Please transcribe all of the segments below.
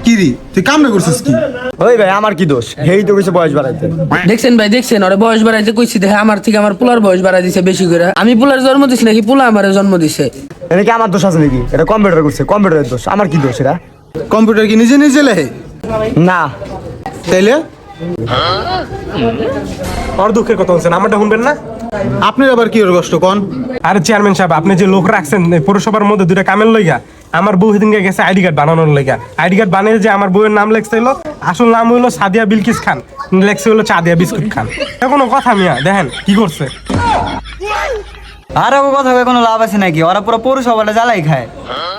কি রে তুই কামড়ে করছিস কি? ওই ভাই আমার কি দোষ? হেই তো কইছে বয়স বাড়াইতে। দেখছেন ভাই দেখছেন, ওরে বয়স বাড়াইতে কইছি দেখে আমার থেকে আমার পোলার বয়স বাড়াই দিছে বেশি করে। আমি পোলার জন্ম দিছি নাকি পোলা আমারে জন্ম দিছে? এটা কি আমার দোষ আছে নাকি? এটা কম্পিউটার করছে, কম্পিউটারের দোষ। আমার কি দোষ এটা? কম্পিউটার কি নিজে নিজে লেহে? না তাইলে ওর দুঃখের কথা বলছেন, আমারটা শুনবেন না? আপনার আবার কি ওর কষ্ট কোন? আরে চেয়ারম্যান সাহেব, আপনি যে লোক রাখছেন এই পৌরসভার মধ্যে দুইটা কামের লইগা, আমার বউ সেদিনকে গেছে আইডি কার্ড বানানোর লইগা। আইডি কার্ড বানিয়ে যে আমার বউয়ের নাম লেখছিল, আসল নাম হইলো সাদিয়া বিলকিস খান, লেখছে হলো চাদিয়া বিস্কুট খান। এটা কোনো কথা মিয়া? দেখেন কি করছে। আর ও কথা কয়ে কোনো লাভ আছে নাকি? ওরা পুরো পৌরসভাটা জ্বালাই খায়।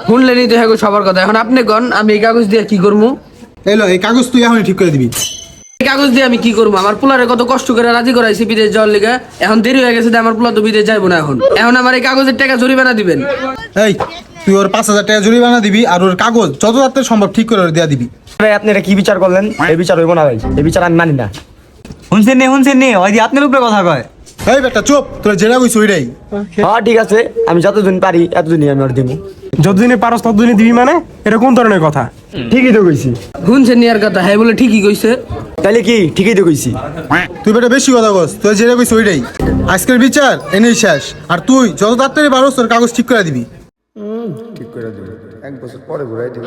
শুনলেনই তো হ্যাঁ সবার কথা। এখন আপনি কন আমি এই কাগজ দিয়ে কি করবো? এলো এই কাগজ তুই এখনই ঠিক করে দিবি। এই কাগজ দিয়ে আমি কি করবো? আমার পোলারে কত কষ্ট করে রাজি করাইছি বিদেশ যাওয়ার লিগে, এখন দেরি হয়ে গেছে, আমার পোলা তো বিদেশ যাইবো না। এখন আমার এই কাগজের টাকা জরিমানা দিবেন। এই তুই ওর 5,000 টাকা জরিমানা দিবি আর ওর কাগজ যত তাড়াতাড়ি সম্ভব ঠিক করে দেয়া দিবি। ভাই আপনি এটা কি বিচার করলেন? এই বিচার হইব না ভাই, এই বিচার আমি মানি না। শুনছেন নি ওই যে আপনার উপরে কথা কয়। এই বেটা চুপ, তোর যেটা কইছ ওইটাই। হ্যাঁ ঠিক আছে, আমি যতদিন পারি এতদিনই আমি ওর দিব। যতদিনে পারস ততদিনে দিবি মানে? এটা কোন ধরনের কথা? ঠিকই তো কইছি। শুনছেন নিয়ার কথা? হ্যাঁ বলে ঠিকই কইছে। তাইলে কি ঠিকই তো কইছি? তুই বেটা বেশি কথা কস, তোর যেটা কইছ ওইটাই। আজকের বিচার এনেই শেষ, আর তুই যত তাড়াতাড়ি পারস তোর কাগজ ঠিক করে দিবি। ঠিক করে দিব, 1 বছর পরে ঘুরাই দিব।